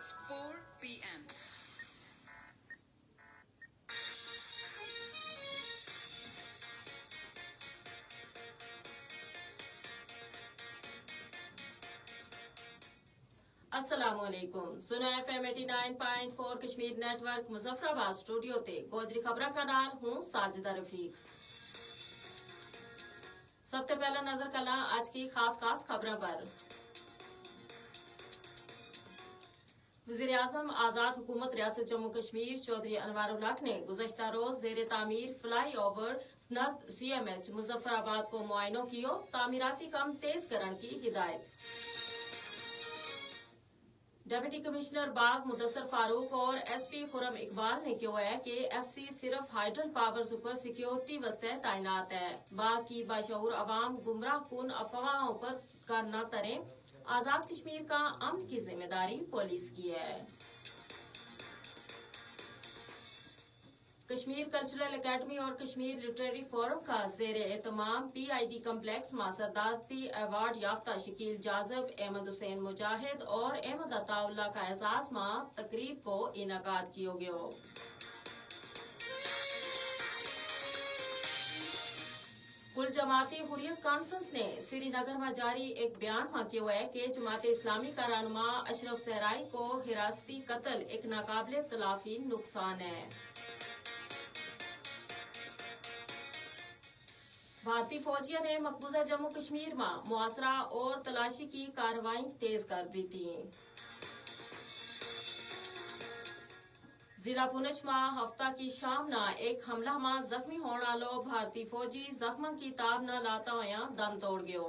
It's 4 p.m. अस्सलामुअलैकुम सुना FM 89.4 Kashmir network Muzaffarabad studio ते गोजरी खबरा का नाल हूं साजिदा रफीक। सबसे पहला नजर कला आज की खास खबरों पर। वजीर आजम आजाद हुकूमत रियासत जम्मू कश्मीर चौधरी अनवारुल हक ने गुज़श्ता रोज जेर तामीर फ्लाई ओवर नज़द CMH मुजफ्फराबाद को मुआयनों कियो, तामीराती काम तेज करने की हिदायत। डिप्टी कमिश्नर बाग मुदस्सर फारूक और SP खुरम इकबाल ने कहा है कि FC सिर्फ हाइड्रल पावर सुपर सिक्योरिटी वास्ते तैनात है। बाग की बाशऊर अवाम गुमराह कुन अफवाहों पर कान न तरें। आजाद कश्मीर का अमन की जिम्मेदारी पुलिस की है। कश्मीर कल्चरल एकेडमी और कश्मीर लिटरेरी फोरम का जेर एहतमाम PID कम्प्लेक्स में सदारती अवार्ड याफ्ता शकील जाजब, अहमद हुसैन मुजाहिद और अहमद अताउल्लाह का एजाज में तकरीब को इनाकाद किया गया। कुल जमाती हुर्रियत कॉन्फ्रेंस ने श्रीनगर में जारी एक बयान में कहा है कि जमात इस्लामी का रहनुमा अशरफ सहराई को हिरासती कत्ल एक नाकाबिले तलाफी नुकसान है। भारतीय फौजियों ने मकबूजा जम्मू कश्मीर में मुआसरा और तलाशी की कार्रवाई तेज कर दी थी। जिला पुंछ में हफ्ता की शाम न एक हमला में जख्मी होने वालो भारतीय फौजी जख्मों की ताब न लाता हुआ दम तोड़ गयो।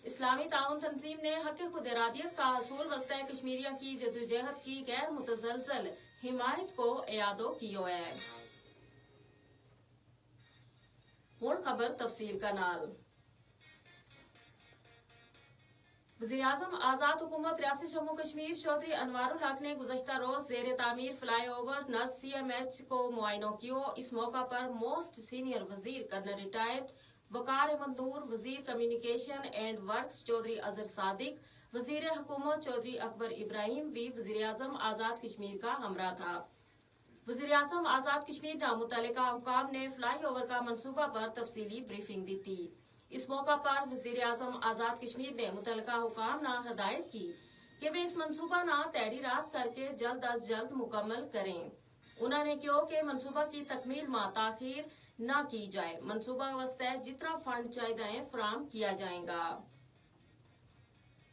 इस्लामी ताउन तंजीम ने हक खुद इरादियत का हसूल वस्ते कश्मीरिया की जदोजहद की गैर मुतजलजल हिमायत को यादो कियो है। हुण खबर तफसील का नाल। वज़ीर आज़म आजाद हुकूमत रियासत जम्मू कश्मीर चौधरी अनवारुल हक ने गुज़श्ता रोज जेर तामीर फ्लाई ओवर नज़द CMH को मुआयनों कियो। इस मौका पर मोस्ट सीनियर वजीर कर्नल रिटायर्ड वकार अहमद नूर, वजीर communication and works Chaudhry Azhar Sadiq, वजीर हुकूमत चौधरी अकबर इब्राहिम भी वज़ीर आज़म आजाद कश्मीर का हमरा था। वज़ीर आज़म आजाद कश्मीर न मुतल्लिका हुकाम ने फ्लाई ओवर का मनसूबा पर तफसीली ब्रीफिंग दी थी। इस मौका पर वज़ीर आज़म आजाद कश्मीर ने मुतल्लिका हुकाम न हिदायत की कि वे इस मनसूबा न तहरीरात करके जल्द अज जल्द मुकम्मल करें। उन्होंने कहा कि मनसूबा की तकमील में ताखीर न की जाए। मनसूबा वास्ते जितना फंड चाहिए फराम किया जाएगा।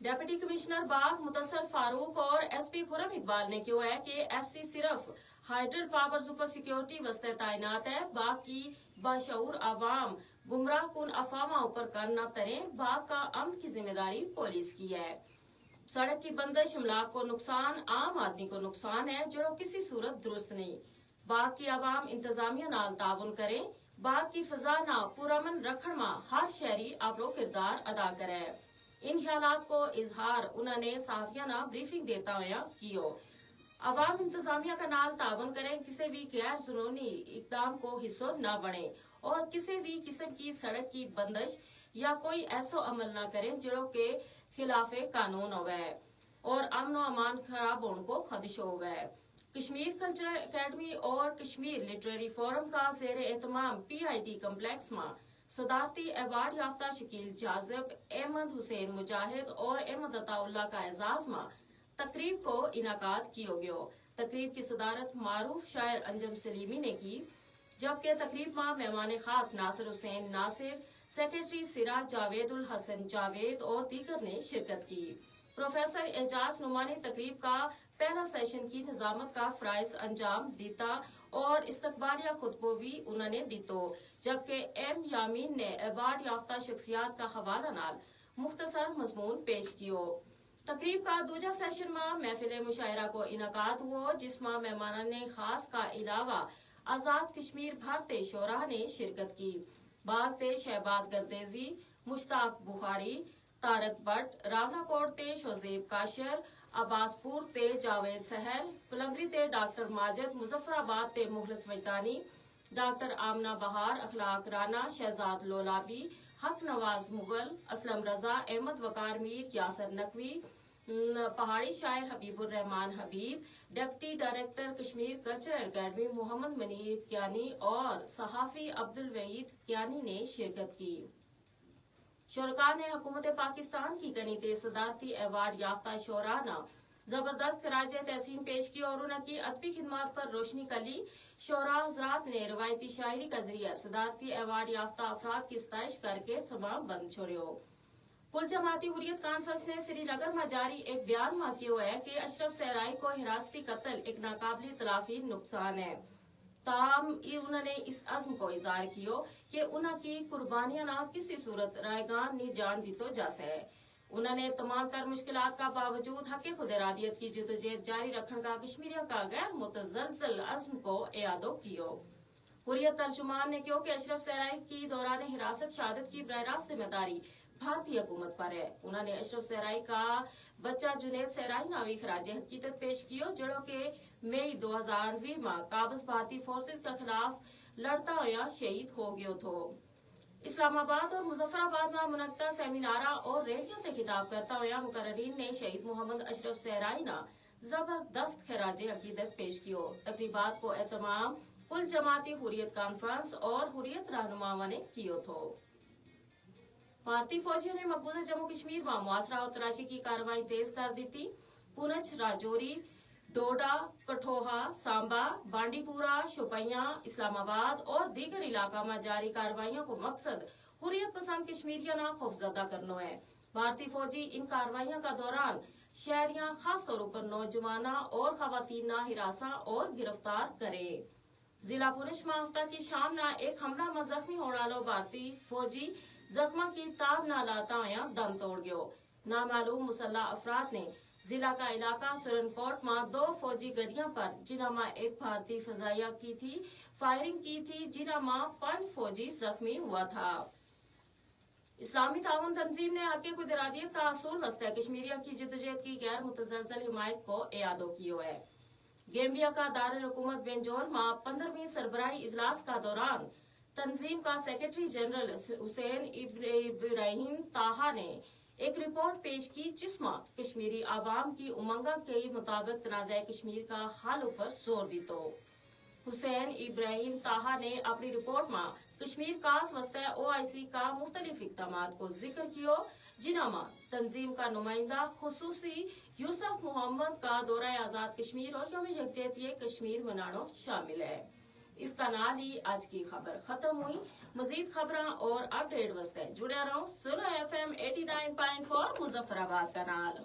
डिप्टी कमिश्नर बाग मुदस्सर फारूक और SP खुरम इकबाल ने कहा है कि FC सिर्फ हाइड्रल पावर सुपर सिक्योरिटी वास्ते तैनात है। बाग की बाशऊर अवाम गुमराह कुन अफवाहों पर कान न तरें। बाग का अमन की जिम्मेदारी पुलिस की है। सड़क की बंदिश अमलाक को नुकसान, आम आदमी को नुकसान है जो किसी सूरत दुरुस्त नहीं। बाग की अवाम इंतजामिया नाल ताउन करें। बाग की फिजा न पुरअमन रखण में हर शहरी अपनो किरदार अदा करे। इन ख्यालात को इजहार उन्होंने सहाफिया न ब्रीफिंग देता हुआ कियो। अवाम इंतजामिया का नाल ताउन करें, किसी भी गैर कानूनी इकदाम को हिस्सों न बने और किसी भी किस्म की सड़क की बंदिश या कोई ऐसा अमल न करें जो के खिलाफे कानून होवे और अमन व अमान खराब होने को खदशा होवे। कश्मीर कल्चरल एकेडमी और कश्मीर लिटरेरी फोरम का जेर एहतमाम PID कम्प्लेक्स में सदारती अवार्ड याफ्ता शकील जाजब, अहमद हुसैन मुजाहिद और अहमद अताउल्लाह का एजाज में तकरीब को इनाकाद किया गया। तकरीब की सदारत मारूफ शायर अंजम सलीमी ने की, जबकि तकरीब में मेहमान खास नासिर हुसैन नासिर, सेक्रेटरी सिराज जावेदुल हसन जावेद और दीगर ने शिरकत की। प्रोफेसर एजाज नुमा ने तकरीब का पहला सेशन की निजामत का फ्राइज अंजाम दीता और इस्तकबालिया खुतबो भी उन्होंने दीतो, जबकि M यामीन ने अवार्ड याफ्ता शख्सियात का हवाला नाल मुख्तसर मजमून पेश कियो। तकरीब का दूजा सेशन में महफिल मुशायरा को इनाकाद हुआ, जिसमें मेहमान खास का अलावा आजाद कश्मीर भारतीय शोरा ने शिरकत की। बाग ते शहबाज गर्देजी, मुश्ताक बुखारी, तारक भट्ट, रावलाकोट ते शोजेब काशर, अब्बासपुर ते जावेद सहल, पलंगरी ते डॉक्टर माजिद, मुजफ्फराबाद ते मुखलिस वैतानी, डॉक्टर आमना बहार, अखलाक राना, शहजाद लोलाबी, हक नवाज मुगल, असलम रजा, अहमद वकार मीर, यासर नकवी, पहाड़ी शायर Habibur Rahman Habib, deputy director Kashmir cultural academy Mohammad Munir Kiyani और सहाफी अब्दुल वहीद कियानी ने शिरकत की। शुरा ने हुकूमत पाकिस्तान की गनीत सदारती अवार्ड याफ्ता शोराना जबरदस्त खराज तहसीन पेश की और उनकी अदबी खिदमत पर रोशनी कली। शोरा हजरात ने रवायती शायरी का जरिया सदारती अवार्ड याफ्ता अफराद की सताइश करके समा बंद छोड़ो। कुल जमाती हुर्रियत कॉन्फ्रेंस ने श्रीनगर में जारी एक बयान में किया है कि अशरफ सहराई को हिरासती कत्ल एक नाकाबिल तलाफी नुकसान है। ताम उन्होंने इस अज़्म को इज़हार किया कि उनकी कुर्बानियां ना किसी सूरत रायगान नी जान दी तो जा सके। उन्होंने तमाम तर मुश्किलात का बावजूद हक़ खुद इरादियत की जिदोजहद जारी रखने का कश्मीरियों का गैर मुतज़लज़ल अज़्म को यादो कियो। हुर्रियत तर्जुमान ने कहा कि अशरफ सहराई की दौरान हिरासत शहादत की बराह रास्त जिम्मेदारी भारतीय हुकूमत पर है। उन्होंने अशरफ सहराई का बच्चा जुनेद सहराई नावी खराज हकीकत पेश किया जड़ों के मई 2020 में काबज भारतीय फोर्सेस के खिलाफ लड़ता हुआ शहीद हो गयो थो। इस्लामाबाद और मुजफ्फराबाद में मुनक्का सेमिनारा और रैलियों से खिताब करता हुआ मुकर्रीन ने शहीद मोहम्मद अशरफ सहराई ना जबरदस्त खराज अकीदत पेश कियो। तकरीबात को एहतमाम कुल जमाती हुर्रियत कॉन्फ्रेंस और हुर्रियत रहनुमाओं ने कियो थो। भारतीय फौजियों ने मकबूजा जम्मू कश्मीर में मुआसरा और तलाशी की कार्रवाई तेज कर दी थी। पुंछ, राजौरी, डोडा, कठोहा, सांबा, बांडीपुरा, शोपियां, इस्लामाबाद और दीगर इलाका में जारी कार्रवाइयों को मकसद हुर्रियत पसंद कश्मीरियों ना खौफजदा करना है। भारतीय फौजी इन कार्रवाइयों का दौरान शहरियां खास तौर पर नौजवाना और खवातीन ना हिरासा और गिरफ्तार करे। जिला पुलिस में हफ्ता की शाम ना एक हमला में जख्मी होने वालों भारतीय फौजी जख्मा की ताब ना लाता हुआ दम तोड़ गयो। नामालूम मुसल्ला अफराद ने जिला का इलाका सुरनकोट में 2 फौजी गड्डियों पर जिन्हा में एक भारतीय फजाइया की थी फायरिंग की थी, जिन्हा में 5 फौजी जख्मी हुआ था। इस्लामी ताउन तंजीम ने हक़ खुद इरादियत का असूल वस्ते कश्मीरियों की जिदोजहद की गैर मुतज़लज़ल हिमायत को यादो किया है। गैम्बिया का दारुल हुकूमत बेंजोल में 15वीं सरबराही इजलास का दौरान तंजीम का सेक्रेटरी जनरल हुसैन इब्राहिम ताहा ने एक रिपोर्ट पेश की जिसमें कश्मीरी आवाम की उमंगा के मुताबिक तनाज़ा कश्मीर का हल पर जोर दी। तो हुसैन इब्राहिम ताहा ने अपनी रिपोर्ट में कश्मीर कास वस्ते OIC का मुख्तलिफ इक़दामात को जिक्र किया, जिन्हा में तंजीम का नुमाइंदा खुसूसी यूसुफ मोहम्मद का दौरा आजाद कश्मीर और यौम यकजहती कश्मीर मनाना शामिल है। इसका नाल ही आज की खबर खत्म हुई। मजीद खबरां और अपडेट वास्ते जुड़े रहो सुनो FM 89.4 मुजफ्फराबाद का नाल।